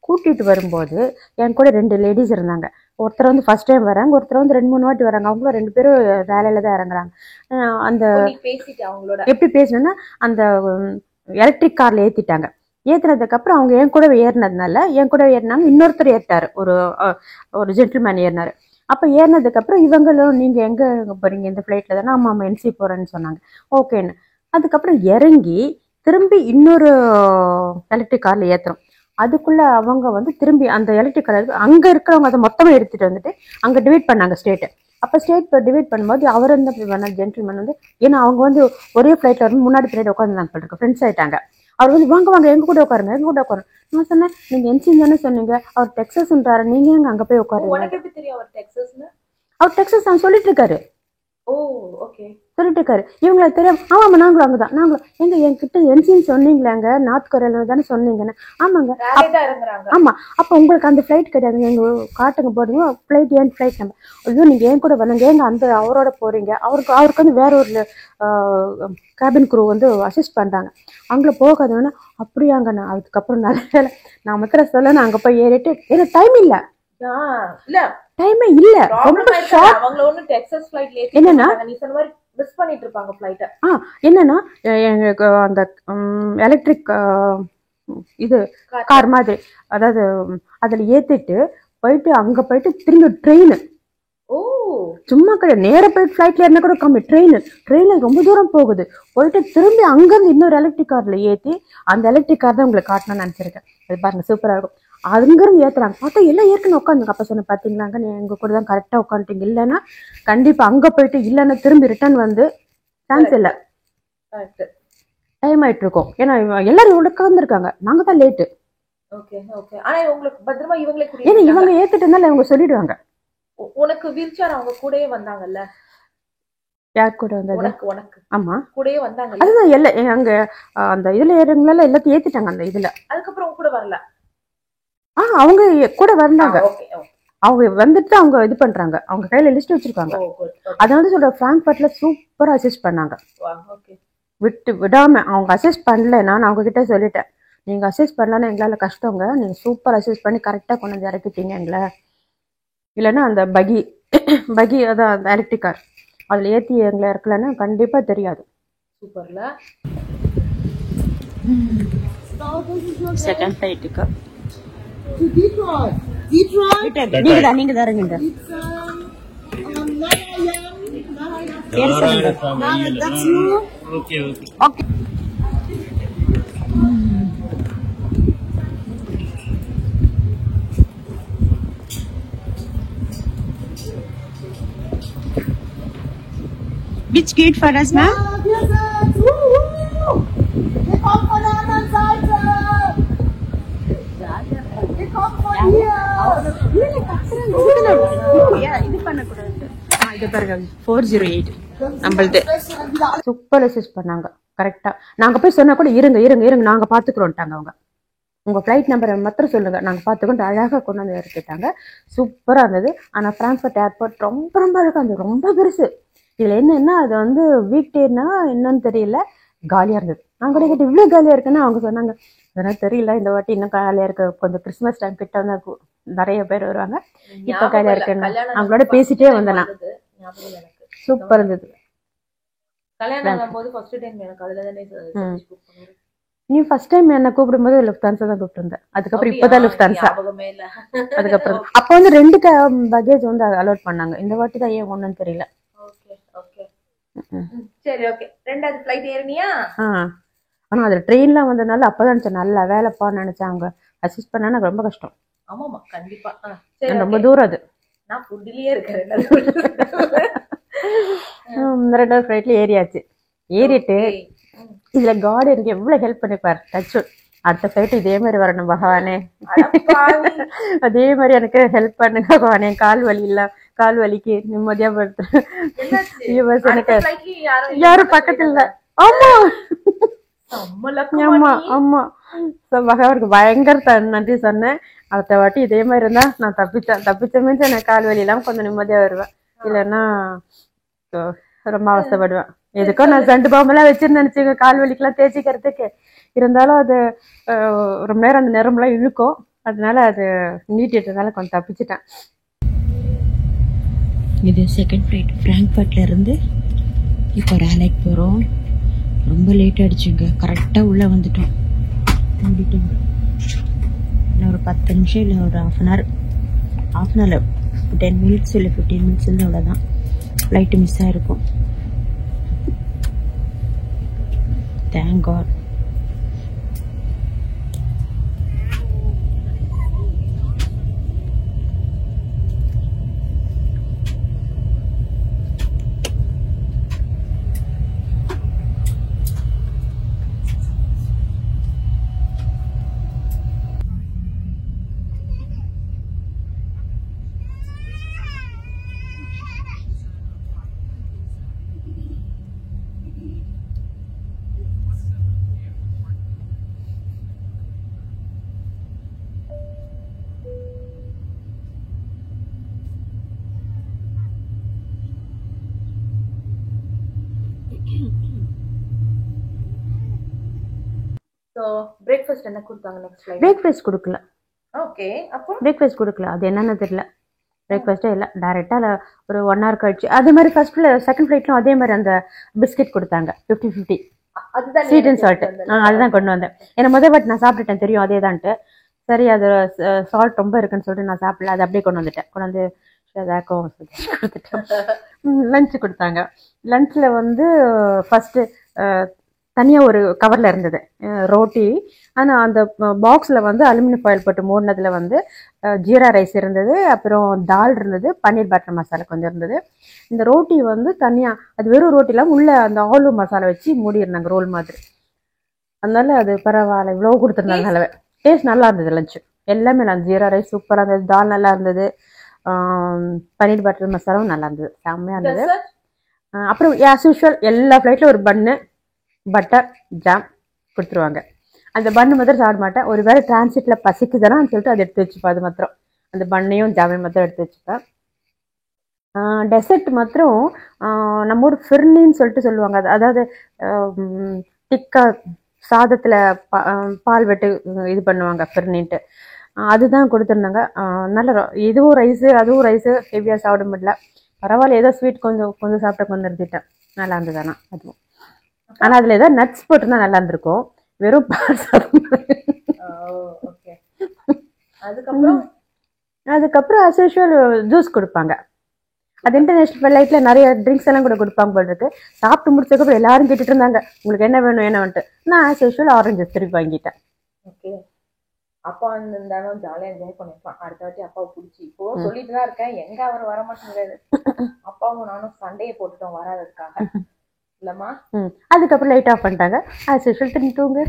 கூட்டிகிட்டு வரும்போது என் கூட 2 லேடிஸ் இருந்தாங்க. ஒருத்தர் வந்து ஃபர்ஸ்ட் டைம் வராங்க, ஒருத்தர் வந்து 2-3 வாட்டி வராங்க. அவங்களும் 2 பேரும் வேலையில தான் இறங்குறாங்க. அந்த எப்படி பேசணும்னா, அந்த எலக்ட்ரிக் கார்ல ஏற்றினதுக்கப்புறம் அவங்க என் கூட ஏறினாங்க. இன்னொருத்தர் ஏறிட்டாரு, ஒரு ஜென்டில்மேன் ஏறினாரு. அப்போ ஏறினதுக்கப்புறம் இவங்களும் நீங்கள் எங்கே போகிறீங்க, இந்த ஃப்ளைட்டில் தானே? ஆமாம் NC போகிறேன்னு சொன்னாங்க. ஓகேன்னு அதுக்கப்புறம் இறங்கி திரும்பி இன்னொரு எலக்ட்ரிக் காரில் ஏற்றுறோம். அதுக்குள்ள அவங்க வந்து திரும்பி அந்த எலக்ட்ரிக் கார் அங்க இருக்கிறவங்க அதை மொத்தமா எடுத்துட்டு வந்துட்டு அங்க டிவைட் பண்ணாங்க ஸ்டேட். அப்ப ஸ்டேட் டிவைட் பண்ணும்போது அவர் என்ன ஜென்டில்மேன் வந்து, ஏன்னா அவங்க வந்து ஒரே ஃபிளைட்ல வந்து முன்னாடி பின்னாடி உட்காந்துருந்தாங்க, ஃப்ரெண்ட்ஸ் ஆயிட்டாங்க. அவர் வந்து வாங்க வாங்க எங்க கூட உட்காருங்க, எங்க கூட உட்காருங்க. நான் சொன்னேன் நீங்க என்சின் தானே சொன்னீங்க, அவர் டெக்ஸஸ்ன்றாரு, நீங்க எங்க அங்க போய் உட்காருங்க. உனக்கு எப்படி தெரியும் அவர் டெக்ஸஸ்னு? அவர் டெக்ஸஸ் தான் சொல்லிட்டு இருக்காரு. ஓ ஓகே. சொல்லிட்டு இருக்காரு. இவங்களுக்கு தெரியும். ஆமாம் நாங்களும் அங்கதான், நாங்களும் என்கிட்ட என்சின் சொன்னீங்களாங்க, நார்த் கொரியால தானே சொன்னீங்கன்னு. ஆமாங்க. ஆமா. அப்ப உங்களுக்கு அந்த ஃபிளைட் கிடையாதுங்க, எங்க காட்டுங்க போடுங்க ஃபிளைட், ஏன் ஃபிளைட் நம்பர். ஐயோ நீங்க ஏன் கூட வரணுங்க, ஏங்க அந்த அவரோட போறீங்க, அவருக்கு வந்து வேற ஒரு கேபின் குரூ வந்து அசிஸ்ட் பண்றாங்க, அங்கே போகாதுன்னா. அப்படியாங்க. நான் அதுக்கப்புறம் நல்ல வேலை நான் மாத்திரம் சொல்ல, நான் அங்க போய் ஏறிட்டு எனக்கு டைம் இல்ல டைமே இல்ல. ரொம்ப ஷார்ட். அவங்கள ஒண்ணு டெக்சாஸ் ஃளைட்ல என்னன்னா நீ சொன்ன மாதிரி மிஸ் பண்ணிட்டு இருப்பாங்க ஃளைட்ட. என்னன்னா எனக்கு அந்த எலக்ட்ரிக் இது கார் மாதிரி, அதாவது அதுல ஏத்திட்டு போயிட்டு அங்க போயிட்டு திரும்பி ட்ரெயின். ஓ சும்மா கிடையாது, நேர போயிட்டு ஃபிளைட்ல என்ன கூட கம்மி, ட்ரெயின்ல ரொம்ப தூரம் போகுது, போயிட்டு திரும்பி அங்கிருந்து இன்னொரு எலக்ட்ரிக் கார்ல ஏத்தி, அந்த எலக்ட்ரிக் கார் தான் உங்களுக்கு காட்டணும்னு நினைச்சிருக்கேன். அது பாருங்க சூப்பரா இருக்கும். அங்கிருந்து ஏத்துறாங்க, பார்த்தா எல்லாம் ஏற்கனவே உட்காந்துங்க. அப்ப சொன்ன பாத்தீங்களாங்க, நீ எங்க கூட தான் கரெக்டா உட்காந்துட்டீங்க, இல்லைன்னா கண்டிப்பா அங்க போயிட்டு இல்லைன்னா திரும்பி ரிட்டர்ன் வந்து சான்ஸ் இல்ல, டைம் ஆயிட்டு இருக்கும். ஏன்னா எல்லாரும் உட்காந்துருக்காங்க, நாங்க தான் லேட்டு. Okay okay. ஆனா உங்களுக்கு பத்திரமா இவங்களே கூட்டிட்டு, ஏன்னா இவங்க ஏத்துட்டு இருந்தாலும் இவங்க சொல்லிடுவாங்க. உனக்கு வீல் சேர் அவங்க கூடயே வந்தாங்கல்ல? யார் கூட வந்தது? உனக்கு ஆமா கூடயே வந்தாங்க. அதுதான் எல்லாம் அங்க அந்த இதுல ஏறவங்கள எல்லாத்தையும் ஏத்திட்டாங்க அந்த இதுல. அதுக்கப்புறம் கூட வரல? அவங்க கூட வந்தாங்க. Okay okay. அவங்க வந்துட்டு அவங்க இது பண்றாங்க, அவங்க கையில லிஸ்ட் வச்சிருக்காங்க. அதனால சொல்ற பிராங்க்ஃபர்ட்ல சூப்பரா அசிஸ்ட் பண்ணாங்க. விடாம அவங்க அசிஸ்ட் பண்ணலன்னா நான் அவங்க கிட்ட சொல்லிட்டேன், நீங்க அசிஸ்ட் பண்ணலன்னா எங்களால கஷ்டங்க, நீங்க சூப்பர் அசிஸ்ட் பண்ணி கரெக்டா கொண்டு வந்து இறக்கிட்டீங்க எங்களை. இல்லைன்னா அந்த பகி அதான் அந்த எலக்ட்ரிக் கார் அதுல ஏத்தி எங்களை இறக்கலன்னா கண்டிப்பா தெரியாது. சூப்பர்ல. செகண்ட் ஃபிளைட்டுக்கு நீங்க தான் இருங்க. Which gate for us, ma'am? Wir kommen von der anderen Seite. Wir kommen von hier. இது பண்ணக்கூடாது. இது பாருங்க 408 நம்மளது சூப்பர் அசிஸ்ட் பண்ணாங்க கரெக்டா. நாங்க போய் சொன்னா கூட இருங்க நாங்க பாத்துக்கிறோம்ட்டாங்க அவங்க. உங்க ஃபிளைட் நம்பரை மாத்திரம் சொல்லுங்க, நாங்க பாத்துக்கொண்டு அழகா கொண்டு வந்து இறக்கிட்டாங்க. சூப்பரா இருந்தது. ஆனா பிராங்க்ஃபர்ட் ஏர்போர்ட் ரொம்ப அழகா இருந்தது, ரொம்ப பெருசு. இதுல என்னன்னா அது வந்து வீக் டேனா என்னன்னு தெரியல, காலியா இருந்தது. நான் கூட கேட்டு இவ்வளவு காலியா இருக்குன்னு அவங்க சொன்னாங்க. அதனால தெரியல, இந்த வாட்டி இன்னும் காலியா இருக்கு, கொஞ்சம் கிறிஸ்துமஸ் டைம் கிட்ட வந்து நிறைய பேர் வருவாங்க, இப்ப காலியா இருக்குன்னு அவங்களோட பேசிட்டே வந்தேன். சூப்பர் இருந்தது. நீ ஃபர்ஸ்ட் டைம் என்ன கூப்பிடும்போது லுஃப்தான்ஸா தான் கூப்பிட்டு இருந்தேன். அதுக்கப்புறம் இப்பதான் லுஃப்தான்ஸா. அதுக்கப்புறம் அப்ப வந்து 2 பகேஜ் வந்து அலோட் பண்ணாங்க. இந்த வாட்டி தான் ஏன் ஒண்ணுன்னு தெரியல. சரி ஓகே. ரெண்டாவது ஃளைட் ஏறினியா? ஆனா அது ட்ரெயின்ல வந்தனால அப்பதான் நல்ல வேலைப்பான்னு நினைச்சேன். அவங்க அசிஸ்ட் பண்ணா ரொம்ப கஷ்டம். ஆமாமா கண்டிப்பா. ரொம்ப தூரம் அது. நான் ஃபுட்லயே இருக்கேன். ரெண்டாவது ஃபிளைட்ல ஏறியாச்சு. ஏறிட்டு இதுல காட் எனக்கு எவ்வளவு ஹெல்ப் பண்ணிப்பாரு. டச் அடுத்த ஃபிளைட் இதே மாதிரி வரணும் பகவானே, அதே மாதிரி எனக்கு ஹெல்ப் பண்ணுங்க பகவானே. கால் வலிக்கு நிம்மதியா படுத்துறேன். எனக்கு யாரும் பக்கத்துல இல்ல. ஆமா பகவானுக்கு பயங்கர நன்றி சொன்னேன். அடுத்த வாட்டி இதே மாதிரி இருந்தா நான் தப்பிச்ச மீன்ஸ் எனக்கு கால் வலி இல்லாம கொஞ்சம் நிம்மதியா வருவேன். இல்லைன்னா ரொம்ப அவசப்படுவேன். எதுக்கோ நான் 2 பாம்பெல்லாம் வச்சிருந்தேன் நினைச்சுங்க, கால் வலிக்கெல்லாம் தேய்ச்சிக்கிறதுக்கு. இருந்தாலும் அது ரொம்ப நேரம் அந்த நரம்புலாம் இழுக்கும், அதனால அது நீட்டிட்டதுனால கொஞ்சம் தப்பிச்சிட்டேன். இது செகண்ட் ஃப்ளைட் ஃப்ராங்க்ஃபர்ட்ல இருந்து இப்போ ராலைக்கு போகிறோம். ரொம்ப லேட் ஆகிடுச்சுங்க, கரெக்டாக உள்ளே வந்துட்டோம். மூடிட்டோம். இன்னும் ஒரு 10 நிமிஷம் இல்லை ஒரு half an hour 10 minutes இல்லை 15 minutes இருந்து அவ்வளோதான் ஃப்ளைட்டு மிஸ் ஆகிருக்கும். Thank God. பிரேக்ஃபாஸ்ட் என்ன கொடுத்தாங்க நெக்ஸ்ட் ஃப்ளைட்? பிரேக்ஃபாஸ்ட் கொடுக்கல. ஓகே. அப்போ பிரேக்ஃபாஸ்ட் கொடுக்கல, அது என்னன்னு தெரியல. பிரேக்ஃபாஸ்ட்டே இல்லை, டேரெக்டாக ஒரு 1 hour கழிச்சு. அதே மாதிரி செகண்ட் ஃப்ளைட்லும் அதே மாதிரி அந்த பிஸ்கெட் கொடுத்தாங்க 50-50 அதுதான் ஸ்வீட் அண்ட் சால்ட். அதுதான் கொண்டு வந்தேன். ஏன்னா முதல் வாட்டி நான் சாப்பிட்டுட்டேன், தெரியும் அதே தான்ட்டு. சரி அது சால்ட் ரொம்ப இருக்குன்னு சொல்லிட்டு நான் சாப்பிடல, அது அப்படியே கொண்டு வந்துட்டேன். கொண்டு வந்து கொடுத்துட்டேன். லஞ்சு கொடுத்தாங்க. லஞ்சில் வந்து ஃபஸ்ட்டு தனியாக ஒரு கவரில் இருந்தது ரோட்டி. ஆனால் அந்த பாக்ஸில் வந்து அலுமினியம் ஃபாயில் போட்டு மூடினதில் வந்து ஜீரா ரைஸ் இருந்தது, அப்புறம் தால் இருந்தது, பன்னீர் பட்டர் மசாலா கொஞ்சம் இருந்தது. இந்த ரோட்டி வந்து தனியாக, அது வெறும் ரோட்டிலாம் உள்ளே அந்த ஆலு மசாலா வச்சு மூடிருந்தாங்க ரோல் மாதிரி. அதனால அது பரவாயில்ல, இவ்வளோ கொடுத்துருந்தாங்க. நல்லவே டேஸ்ட் நல்லா இருந்தது. லஞ்சு எல்லாமே நல்லா, ஜீரா ரைஸ் சூப்பராக இருந்தது, தால் நல்லா இருந்தது, பன்னீர் பட்டர் மசாலாவும் நல்லா இருந்தது, செம்மையாக இருந்தது. அப்புறம் ஆஸ் யூஷுவல் எல்லா ஃப்ளைட்டில் ஒரு பன்னு, பட்டர், ஜாம் கொடுத்துருவாங்க. அந்த பன்னு மாத்திரம் சாப்பிட மாட்டேன். ஒரு வேளை டிரான்சிட்டில் பசிக்குதுன்னு சொல்லிட்டு அதை எடுத்து வச்சுப்பேன். அது மாத்திரம் அந்த பண்ணையும் ஜாமையும் மாத்திரம் எடுத்து வச்சுப்பேன். டெசர்ட் மாத்திரம் நம்ம ஊர் ஃபிர்னின்னு சொல்லிட்டு சொல்லுவாங்க. அதாவது டிக்கா சாதத்தில் பால் வெட்டு இது பண்ணுவாங்க ஃபிர்னின்ட்டு, அதுதான் கொடுத்துருந்தாங்க. நல்ல இதுவும் ரைஸு அதுவும் ரைஸு ஹெவியாக சாப்பிட முடியல. பரவாயில்ல, ஏதோ ஸ்வீட் கொஞ்சம் கொஞ்சம் சாப்பிட்ட கொஞ்சம் நிறுத்திட்டேன். நல்லா இருந்தது. ஆனால் அதுவும் ஆனால் அதில் ஏதாவது நட்ஸ் போட்டுருந்தா நல்லா இருந்திருக்கும். வெறும் பால் சாதம். அதுக்கப்புறம் அஸ் யூஷுவல் ஜூஸ் கொடுப்பாங்க. அது இன்டர்நேஷனல் ஃப்ளைட்டில் நிறைய ட்ரிங்க்ஸ் எல்லாம் கூட கொடுப்பாங்க போல் இருக்கு. சாப்பிட்டு முடிச்சதுக்கப்புறம் எல்லாரும் கேட்டுட்டு இருந்தாங்க உங்களுக்கு என்ன வேணும் என்ன வந்துட்டு. நான் ஆஸ் யூஷுவல் ஆரஞ்சு ஜூஸ் திருப்பி வாங்கிட்டேன். ஓகே. அப்பா இருந்தாலும் ஜாலியாக என்ஜாய் பண்ணிருப்பான். அடுத்த வாட்டி அப்பாவை பிடிச்சி இப்போ சொல்லிட்டு தான் இருக்கேன், எங்க அவர் வர மாட்டேங்கிறாரு. அப்பாவும் நானும் சண்டையை போட்டுட்டோம் வராததுக்காக இல்லம்மா. அதுக்கப்புறம் லைட் ஆஃப் பண்ணிட்டாங்க. ஆஸ் யூஷுவல் திரும்பி தூங்கு.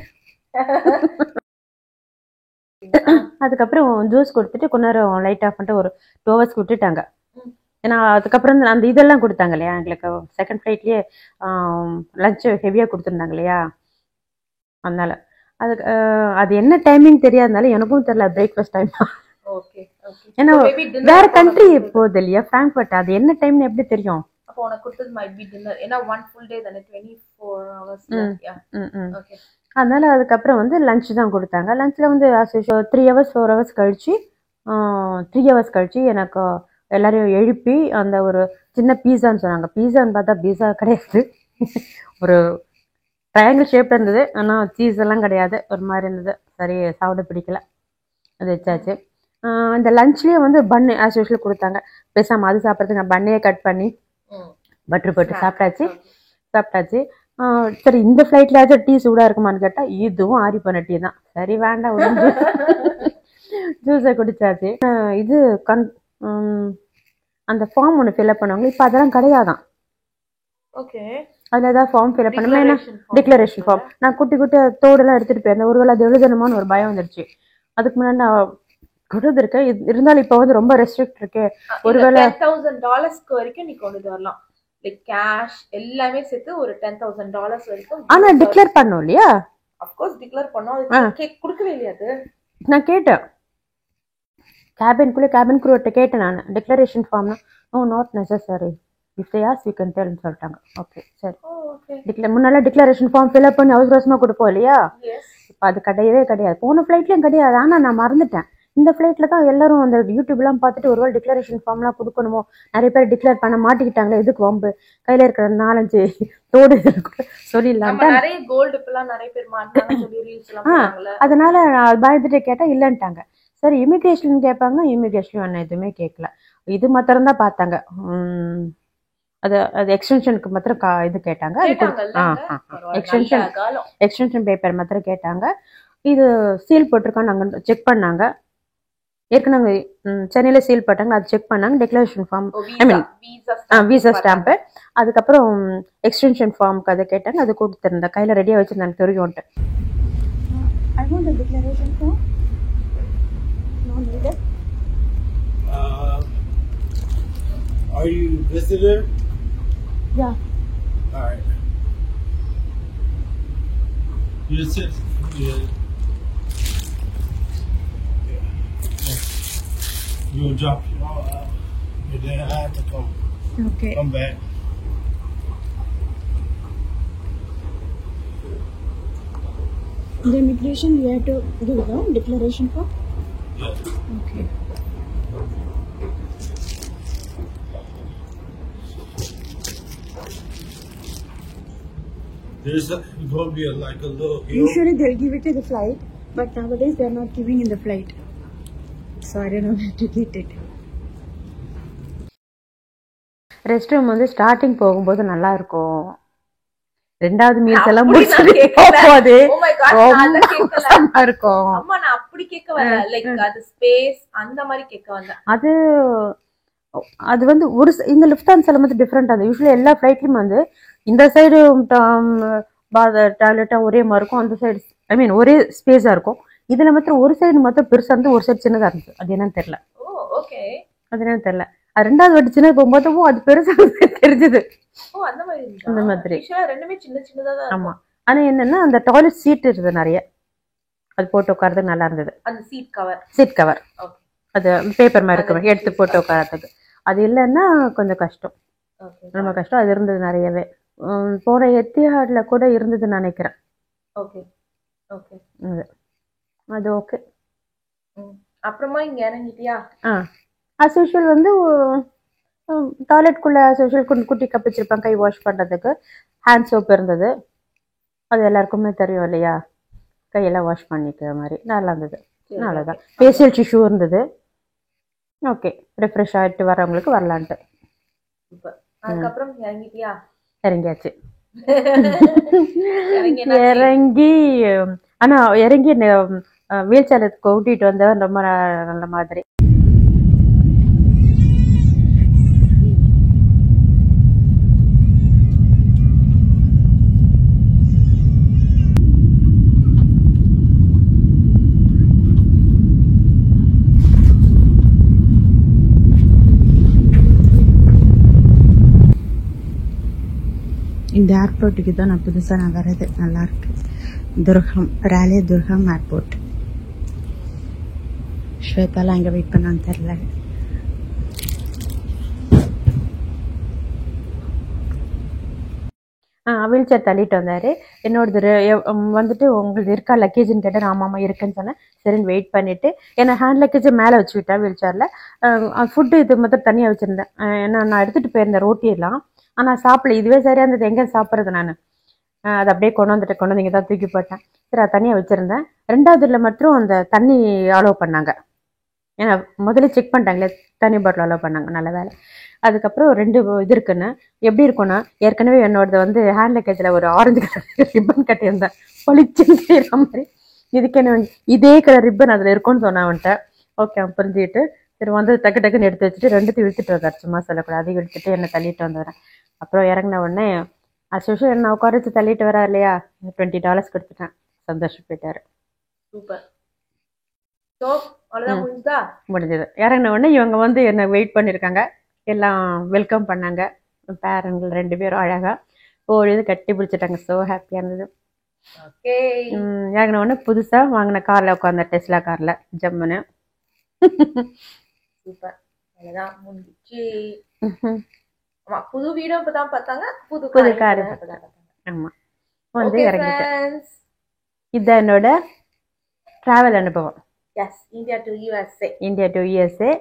அதுக்கப்புறம் ஜூஸ் கொடுத்துட்டு கொஞ்ச நேரம் லைட் ஆஃப் பண்ணிட்டு ஒரு 2 hours விட்டுட்டாங்க. ஏன்னா அதுக்கப்புறம் அந்த இதெல்லாம் கொடுத்தாங்க இல்லையா எங்களுக்கு செகண்ட் ஃப்ளைட்லேயே லஞ்சு ஹெவியாக கொடுத்துருந்தாங்க இல்லையா. அதனால அதுக்கு அது என்ன டைமிங் தெரியாதனால எனக்கும் தெரியல பிரேக்ஃபாஸ்ட் டைம். ஏன்னா வேற கண்ட்ரி போகுது இல்லையா ஃப்ராங்க்ஃபர்ட், அது என்ன டைம்னு எப்படி தெரியும்? அப்போ உனக்கு கொடுத்தது மைட் பி டின்னர். ஏன்னா 1 full day தானே, 24 hours. ஓகே. அதனால அதுக்கப்புறம் வந்து லஞ்ச் தான் கொடுத்தாங்க. லஞ்சில் வந்து 3 hours 4 hours கழிச்சு 3 hours கழிச்சு எனக்கு எல்லாரையும் எழுப்பி அந்த ஒரு சின்ன பீஸான்னு சொன்னாங்க. பீஸான்னு பார்த்தா பீஸா கிடையாது, ஒரு ட்ரையாங்கிள் ஷேப் இருந்தது. ஆனால் சீஸ் எல்லாம் கிடையாது, ஒரு மாதிரி இருந்தது. சரி சாப்பிட பிடிக்கல, அது வச்சாச்சு. இந்த லஞ்ச்லேயே வந்து பன்னு ஆஸ் யூஷுவல் கொடுத்தாங்க. பேசாமல் அது சாப்பிட்றதுக்கு நான் பண்ணையே கட் பண்ணி பட்டர் போட்டு சாப்பிட்டாச்சு. சரி இந்த ஃப்ளைட்லாச்சும் டீ சூடாக இருக்குமான்னு கேட்டால் இதுவும் ஆறி போன டீ தான். சரி வேண்டாம், ஜூஸை குடிச்சாச்சு. இது அந்த ஃபார்ம் ஒன்று ஃபில்அப் பண்ணுவாங்க, இப்போ அதெல்லாம் கிடையாதான். ஓகே. அதில் ஏதாவது ஃபார்ம் ஃபில்அப் பண்ணுமே. ஏன்னா டிக்ளரேஷன் ஃபார்ம் நான் குட்டி தோடெல்லாம் எடுத்துகிட்டு போயிருந்தேன். ஒருவேளை அது எழுதணுமான்னு ஒரு பயம் வந்துருச்சு. அதுக்கு முன்னாடி நான் கொடுத்து இருக்கேன். இருந்தாலும் இப்போ வந்து ரொம்ப ரெஸ்ட்ரிக்ட் இருக்கு. ஒருவேளை $10,000 வரைக்கும் நீ கொண்டு வரலாம், லைக் கேஷ் எல்லாமே சேர்த்து ஒரு $10,000 வரைக்கும். ஆனா டிக்ளேர் பண்ணோம் இல்லையா? அஃப்கோர்ஸ் டிக்ளேர் பண்ணோம். அது கொடுக்கவே இல்லையா? அது நான் கேட்டேன் கேபின் க்ரூட்ட கேட்டேன் நான், டிக்ளரேஷன் ஃபார்ம்னா no not necessary if they ask you can டெல்னு சொல்லிட்டாங்க. ஓகே சரி. முன்னால டிக்ளரேஷன் ஃபார்ம் ஃபில்அப் பண்ணி அவசரமாக கொடுப்போம் இல்லையா, இப்போ அது கிடையவே கிடையாது. போன ஃப்ளைட்லேயும் கிடையாது. ஆனால் நான் மறந்துட்டேன். இந்த ஃப்ளைட்டில் தான் எல்லாரும் அந்த யூடியூப்லாம் பார்த்துட்டு ஒருவேளை டிக்ளரேஷன் ஃபார்ம்லாம் கொடுக்கணுமோ, நிறைய பேர் டிக்ளேர் பண்ண மாட்டிக்கிட்டாங்களே, எதுக்கு வம்பு, கையில் இருக்கிற 4-5 தோடு சொல்லிடலாம். அதனால நான் பயந்துட்டு கேட்டால் இல்லைன்ட்டாங்க. சரி இமிக்ரேஷன் கேட்பாங்க, இமிக்ரேஷன் என்ன எதுவுமே கேட்கல. இது மாத்திரம் தான் பார்த்தாங்க. அது எக்ஸ்டென்ஷனுக்கு மாத்திரம் இது கேட்டாங்க. எக்ஸ்டென்ஷன் பேப்பர் மாத்திரம் கேட்டாங்க. இது சீல் போட்டிருக்கான்னு நாங்கள் செக் பண்ணாங்க. ஏற்கனவே சென்னையில் சீல் போட்டாங்க, அது செக் பண்ணாங்க. டிக்ளரேஷன் ஃபார்ம் ஐ மீன் விசா ஸ்டாம்ப்பு, அதுக்கப்புறம் எக்ஸ்டென்ஷன் ஃபார்முக்கு அதை கேட்டாங்க. அது கொடுத்துருந்தேன், கையில் ரெடியாக வச்சுருந்தாங்க தெரியும்ட்டு. Are you a visitor? Yeah. All right. You a citizen? Yeah. You will drop you all out. You didn't have to come. Okay. Come back. The immigration we have to give the declaration for? Yeah. Okay. There's going to be like a little hill. Usually they'll give it to the flight, but nowadays they're not giving in the flight. So I don't know where to get it. Rest room வந்து starting போகும்போது நல்லா இருக்கும். ரெண்டாவது meals எல்லாம் அப்படி நான் முடிச்சு கேட்கல. போகும்போது Oh my God, நான் அதை கேட்கல. ரொம்ப இருக்கும். அம்மா நான் அப்படி கேட்க வரல. லைக் அது ஸ்பேஸ் அந்த மாதிரி கேட்க வந்தேன். அது வந்து ஒரு இந்த லுஃப்தான்ஸால வந்து டிஃப்ரெண்ட். அது யூஸ்வலி எல்லா ஃப்ளைட்லயும் வந்து இந்த சைடு டாய்லெட்டா ஒரே மாதிரி இருக்கும், அந்த சைடு ஐ மீன் ஒரே ஸ்பேஸா இருக்கும். இதுல மாத்திரம் ஒரு சைடு மாத்திரம் பெருசா இருந்து ஒரு சைடு சின்னதா இருந்துச்சு. அது என்னன்னு தெரியல. ஓ ஓகே. அது என்னன்னு தெரியல. அது ரெண்டாவது வாட்டி சின்னது போகும்போது அது பெருசா தெரிஞ்சது. ஓ அந்த மாதிரி இருந்துச்சா? அந்த மாதிரி. யூசுவலா ரெண்டுமே சின்ன சின்னதா தான் ஆமா. ஆனா என்னன்னா அந்த டாய்லெட் சீட் இருந்தது நிறைய, அது போட்டு உட்கார்றதுக்கு நல்லா இருந்தது. அந்த seat cover. Seat cover okay. அது பேப்பர் மாதிரி இருக்கும், எடுத்து போட்டு உட்காரத்துக்கு. அது இல்லைன்னா கொஞ்சம் கஷ்டம், ஓகே. ரொம்ப கஷ்டம். அது இருந்தது நிறையவே. போன எத்திஹாட்ல கூட இருந்தது நினைக்கிறேன். Okay okay. அது ஓகே. அப்புறமா இங்க இறங்கிட்டியா? அஸ் யூஷுவல் வந்து டாய்லெட்குள்ளே அஸ் யூஷுவல் குட்டி கப் வச்சிருப்பேன் கை வாஷ் பண்ணுறதுக்கு. ஹேண்ட் சோப் இருந்தது, அது எல்லாருக்குமே தெரியும் இல்லையா, கையெல்லாம் வாஷ் பண்ணிக்கிற மாதிரி நல்லா இருந்தது. அவ்வளோதான். ஃபேஷியல் டிஷ்யூ இருந்தது. ஓகே, ரெஃப்ரெஷ் ஆகிட்டு வரவங்களுக்கு வரலான்ட்டு. அதுக்கப்புறம் இறங்கிட்டியா? இறங்கியாச்சு. இறங்கி ஆனால் இறங்கி வீல் சேருக்கு கூட்டிகிட்டு வந்தவன் ரொம்ப நல்ல மாதிரி. இந்த ஏர்போர்ட்டுக்கு தான் நான் புதுசாக நான் வர்றது. நல்லாயிருக்கு. துர்கம், ராலே துர்கம் ஏர்போர்ட். ஸ்வேதாலாம் எங்கே வெயிட் பண்ணான்னு தெரில. வீல் சேர் தள்ளிட்டு வந்தார். என்னோடது வந்துட்டு உங்களுக்கு இருக்கா லக்கேஜ்னு கேட்டார். ஆமாம்மா இருக்குன்னு சொன்னேன். சரின்னு வெயிட் பண்ணிவிட்டு என்னை ஹேண்ட் லக்கேஜை மேலே வச்சு விட்டேன் வீல் சேரில். ஃபுட்டு இது மாத்திரம் தனியாக வச்சுருந்தேன். ஏன்னா நான் எடுத்துகிட்டு போயிருந்தேன் ரோட்டியெல்லாம். ஆனால் சாப்பிடல. இதுவே சரியாக இருந்தது, எங்கே சாப்பிட்றது நான். அதை அப்படியே கொண்டு வந்து இங்கே தான் தூக்கி போட்டேன். சரி, அதை தனியாக வச்சுருந்தேன். ரெண்டாவதுல மட்டும் அந்த தண்ணி அலோவ் பண்ணாங்க. ஏன்னா முதல்ல செக் பண்ணிட்டாங்களே, தண்ணி பாட்டில் அலோவ் பண்ணாங்க, நல்ல வேலை. அதுக்கப்புறம் 2 இது இருக்குன்னு. எப்படி இருக்குன்னா, ஏற்கனவே என்னோடது வந்து ஹேண்ட் லக்கேஜில் ஒரு ஆரஞ்சு கலர் ரிப்பன் கட்டியிருந்தேன், பளிச்சுன்னு செய்கிற மாதிரி. இதுக்கு என்ன இதே கலர் ரிப்பன் அதில் இருக்குன்னு சொன்னேன் அவன்கிட்ட. ஓகே, அவன் புரிஞ்சுக்கிட்டு சரி வந்து டக்குன்னு எடுத்து வச்சுட்டு 2த்தையும் இழுத்துட்டு வந்தார். சும்மா சொல்லக்கூடாது, அதையும் இழுத்துட்டு என்னை தள்ளிட்டு வந்துடுறேன். அப்புறம் இறங்கின உடனே அசோஷியல் என்ன உட்கார வச்சு தள்ளிட்டு வரா இல்லையா, $20 கொடுத்துட்டேன். சந்தோஷம் போயிட்டாரு. சூப்பர். முடிஞ்சது. இறங்கின உடனே இவங்க வந்து என்னை வெயிட் பண்ணியிருக்காங்க, எல்லாம் வெல்கம் பண்ணாங்க. பேரன்கள் 2 பேரும் அழகா இது கட்டி பிடிச்சிட்டாங்க. ஸோ ஹாப்பியாக இருந்தது. இறங்கின உடனே புதுசாக வாங்கின காரில் உட்காந்த டெஸ்லா காரில் ஜம்முன்னு. சூப்பர். அதுதான் முடிஞ்சிச்சு. ஆமா, புது வீடும் இப்பதான் பார்த்தாங்க, புது கார். ஆமா, வந்து இறங்கிட்டேன். இதுதான் என்னோட டிராவல் அனுபவம். Yes, India to USA.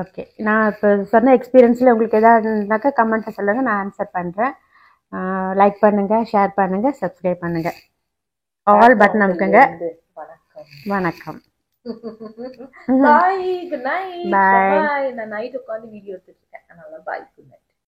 Okay, நான் இப்போ சொன்ன எக்ஸ்பீரியன்ஸில் உங்களுக்கு எதாவதுனாக்கா கமெண்ட்டை சொல்லுங்கள், நான் ஆன்சர் பண்ணுறேன். லைக் பண்ணுங்கள், ஷேர் பண்ணுங்கள், சப்ஸ்கிரைப் பண்ணுங்கள். ஆல் பட்டன் அமுக்குங்க. வணக்கம். Bye, good night. பாய். நான் நைட் உட்காந்து வீடியோ எடுத்துட்டு இருக்கேன். அதனால பாய், குட் நைட்.